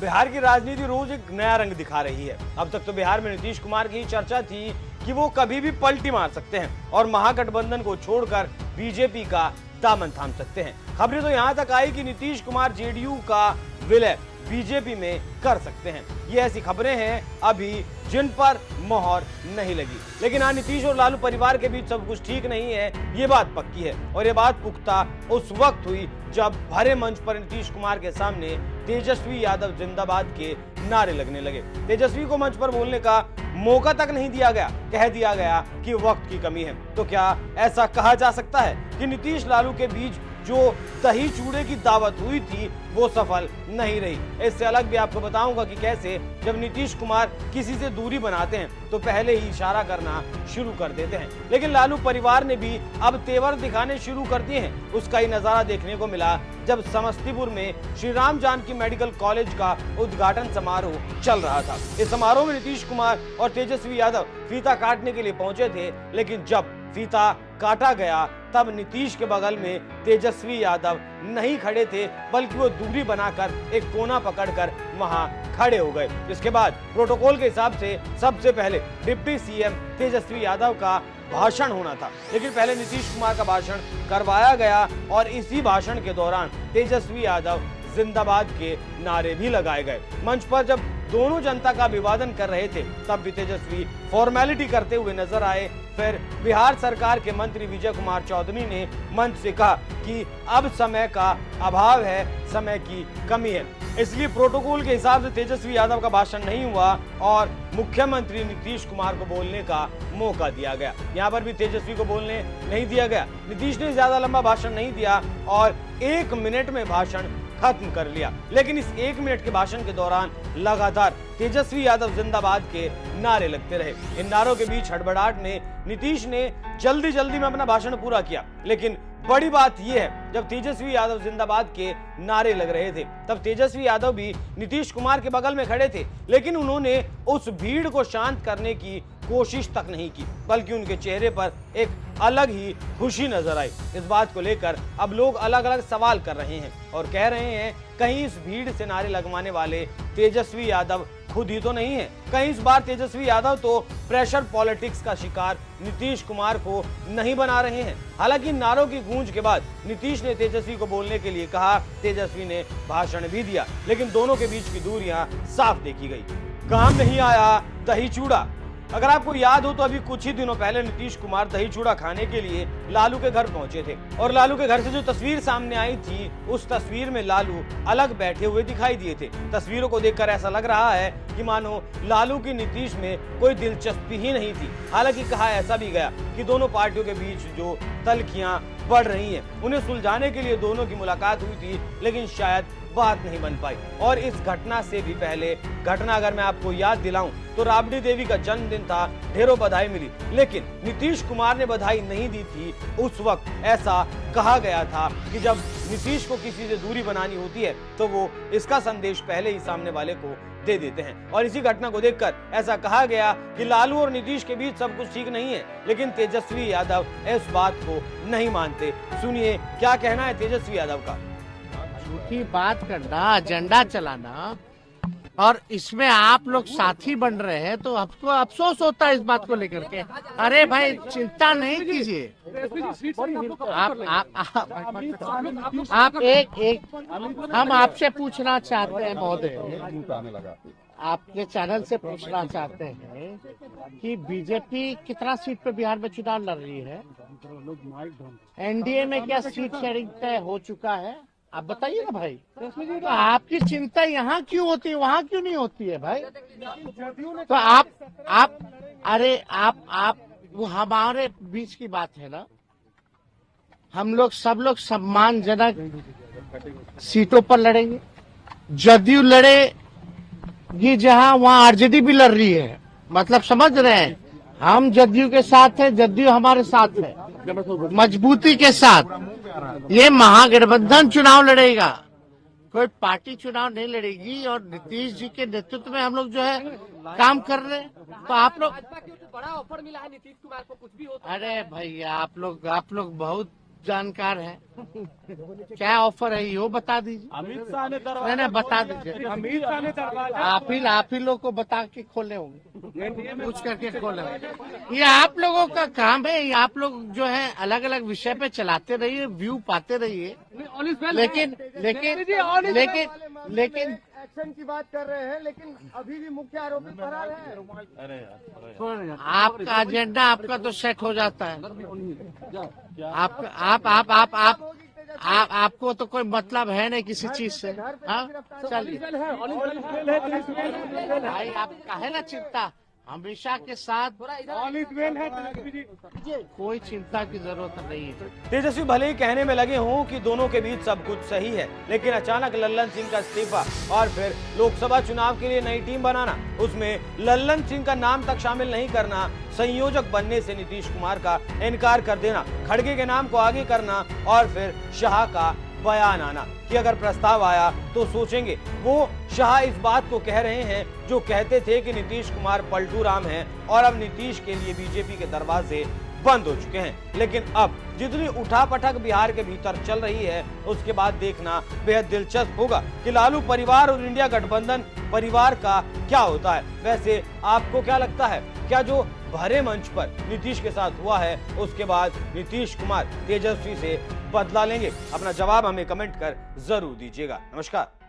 बिहार की राजनीति रोज एक नया रंग दिखा रही है। अब तक तो बिहार में नीतीश कुमार की चर्चा थी कि वो कभी भी पलटी मार सकते हैं और महागठबंधन को छोड़कर बीजेपी का दामन थाम सकते हैं। खबरें तो यहां तक आई कि नीतीश कुमार जेडीयू का विलय बीजेपी में कर सकते हैं। ये ऐसी खबरें हैं अभी जिन पर मोहर नहीं लगी, लेकिन हाँ, नीतीश और लालू परिवार के बीच सब कुछ ठीक नहीं है, ये बात पक्की है। और ये बात पुख्ता उस वक्त हुई जब भरे मंच पर नीतीश कुमार के सामने तेजस्वी यादव जिंदाबाद के नारे लगने लगे। तेजस्वी को मंच पर बोलने का मौका तक नहीं दिया गया, कह दिया गया कि वक्त की कमी है। तो क्या ऐसा कहा जा सकता है कि नीतीश लालू के बीच जो दही चूड़े की दावत हुई थी वो सफल नहीं रही? इससे अलग भी आपको बताऊंगा कि कैसे जब नीतीश कुमार किसी से दूरी बनाते हैं तो पहले ही इशारा करना शुरू कर देते हैं। लेकिन लालू परिवार ने भी अब तेवर दिखाने शुरू कर दिए हैं। उसका ही नजारा देखने को मिला जब समस्तीपुर में श्री राम जानकी मेडिकल कॉलेज का उद्घाटन समारोह चल रहा था। इस समारोह में नीतीश कुमार और तेजस्वी यादव फीता काटने के लिए पहुंचे थे, लेकिन जब फीता काटा गया तब नीतीश के बगल में तेजस्वी यादव नहीं खड़े थे, बल्कि वो दूरी बनाकर एक कोना पकड़कर वहां खड़े हो गए। इसके बाद प्रोटोकॉल के हिसाब से सबसे पहले डिप्टी सीएम तेजस्वी यादव का भाषण होना था, लेकिन पहले नीतीश कुमार का भाषण करवाया गया और इसी भाषण के दौरान तेजस्वी यादव जिंदाबाद के नारे भी लगाए गए। मंच पर जब दोनों जनता का अभिवादन कर रहे थे तब भी तेजस्वी फॉर्मेलिटी करते हुए नजर आए। फिर बिहार सरकार के मंत्री विजय कुमार चौधरी ने मंच से कहा कि अब समय का अभाव है, समय की कमी है, इसलिए प्रोटोकॉल के हिसाब से तेजस्वी यादव का भाषण नहीं हुआ और मुख्यमंत्री नीतीश कुमार को बोलने का मौका दिया गया। यहाँ पर भी तेजस्वी को बोलने नहीं दिया गया। नीतीश ने ज्यादा लंबा भाषण नहीं दिया और 1 मिनट में भाषण खत्म कर लिया। लेकिन इस 1 मिनट के भाषण के दौरान लगातार तेजस्वी यादव जिंदाबाद के नारे लगते रहे। इन नारों के बीच हड़बड़ाहट में नीतीश ने जल्दी जल्दी में अपना भाषण पूरा किया। लेकिन बड़ी बात यह है, जब तेजस्वी यादव जिंदाबाद के नारे लग रहे थे तब तेजस्वी यादव भी नीतीश कुमार के बगल में खड़े थे, लेकिन उन्होंने उस भीड़ को शांत करने की कोशिश तक नहीं की, बल्कि उनके चेहरे पर एक अलग ही खुशी नजर आई। इस बात को लेकर अब लोग अलग अलग सवाल कर रहे हैं और कह रहे हैं कहीं इस भीड़ से नारे लगवाने वाले तेजस्वी यादव खुद ही तो नहीं है, कहीं इस बार तेजस्वी यादव तो प्रेशर पॉलिटिक्स का शिकार नीतीश कुमार को नहीं बना रहे हैं। हालांकि नारों की गूंज के बाद नीतीश ने तेजस्वी को बोलने के लिए कहा, तेजस्वी ने भाषण भी दिया, लेकिन दोनों के बीच की दूरियां साफ देखी गई। काम नहीं आया दही चूड़ा। अगर आपको याद हो तो अभी कुछ ही दिनों पहले नीतीश कुमार दही चूड़ा खाने के लिए लालू के घर पहुंचे थे और लालू के घर से जो तस्वीर सामने आई थी उस तस्वीर में लालू अलग बैठे हुए दिखाई दिए थे। तस्वीरों को देखकर ऐसा लग रहा है कि मानो लालू की नीतीश में कोई दिलचस्पी ही नहीं थी। हालांकि कहा ऐसा भी गया कि दोनों पार्टियों के बीच जो तल्खियां बढ़ रही हैं उन्हें सुलझाने के लिए दोनों की मुलाकात हुई थी, लेकिन शायद बात नहीं बन पाई। और इस घटना से भी पहले घटना अगर मैं आपको याद दिलाऊं तो राबड़ी देवी का जन्मदिन था, ढेरों बधाई मिली, लेकिन नीतीश कुमार ने बधाई नहीं दी थी। उस वक्त ऐसा कहा गया था कि जब नीतीश को किसी से दूरी बनानी होती है तो वो इसका संदेश पहले ही सामने वाले को दे देते हैं। और इसी घटना को देखकर ऐसा कहा गया कि लालू और नीतीश के बीच सब कुछ ठीक नहीं है, लेकिन तेजस्वी यादव इस बात को नहीं मानते। सुनिए क्या कहना है तेजस्वी यादव का। झूठी बात करना, एजेंडा चलाना और इसमें आप लोग साथी बन रहे हैं तो आपको अफसोस होता है इस बात को लेकर के। अरे भाई चिंता नहीं कीजिए, आप एक हम आपसे पूछना चाहते हैं महोदय, आपके चैनल से पूछना चाहते हैं कि बीजेपी कितना सीट पे बिहार में चुनाव लड़ रही है? एनडीए में क्या सीट शेयरिंग तय हो चुका है? आप बताइए ना भाई। तो आपकी चिंता यहाँ क्यों होती है, वहाँ क्यों नहीं होती है भाई? तो आप अरे आप वो हमारे बीच की बात है ना, हम लोग सब लोग सम्मानजनक सीटों पर लड़ेंगे। जदयू लड़ेगी जहाँ, वहाँ आरजेडी भी लड़ रही है, मतलब समझ रहे हैं। हम जदयू के साथ है, जदयू हमारे साथ है मजबूती के साथ। ये महागठबंधन चुनाव लड़ेगा, कोई पार्टी चुनाव नहीं लड़ेगी। और नीतीश जी के नेतृत्व में हम लोग जो है काम कर रहे हैं। तो आप लोग बड़ा ऑफर मिला है नीतीश कुमार को, कुछ भी हो। अरे भैया आप लोग बहुत जानकार हैं, क्या ऑफर है ये वो बता दीजिए। अमित शाह ने नहीं नहीं बता दीजिए, अमित शाह ने दरवाजा आप ही लोग को बता के खोले होंगे, पूछ करके खोले होंगे। ये आप लोगों का काम है, ये आप लोग जो है अलग अलग विषय पे चलाते रहिए, व्यू पाते रहिए, लेकिन लेकिन लेकिन लेकिन एक्शन की बात कर रहे हैं, लेकिन अभी भी मुख्य आरोपी फरार है। आपका एजेंडा आपका तो सेट हो जाता है। आपको तो कोई मतलब है नहीं किसी चीज से। हाँ चलिए भाई, आप काहे ना चिंता, हमेशा के साथ कोई चिंता की जरूरत नहीं है। तेजस्वी भले ही कहने में लगे हों कि दोनों के बीच सब कुछ सही है, लेकिन अचानक लल्लन सिंह का इस्तीफा और फिर लोकसभा चुनाव के लिए नई टीम बनाना, उसमें लल्लन सिंह का नाम तक शामिल नहीं करना, संयोजक बनने से नीतीश कुमार का इनकार कर देना, खड़गे के नाम को आगे करना और फिर शाह का बयान आना कि अगर प्रस्ताव आया तो सोचेंगे। वो शाह इस बात को कह रहे हैं जो कहते थे कि नीतीश कुमार पलटू राम हैं और अब नीतीश के लिए बीजेपी के दरवाजे बंद हो चुके हैं। लेकिन अब जितनी उठापटक बिहार के भीतर चल रही है, उसके बाद देखना बेहद दिलचस्प होगा कि लालू परिवार और इंडिया गठबंधन परिवार का क्या होता है। वैसे आपको क्या लगता है, क्या जो भरे मंच पर नीतीश के साथ हुआ है उसके बाद नीतीश कुमार तेजस्वी से बदला लेंगे? अपना जवाब हमें कमेंट कर जरूर दीजिएगा। नमस्कार।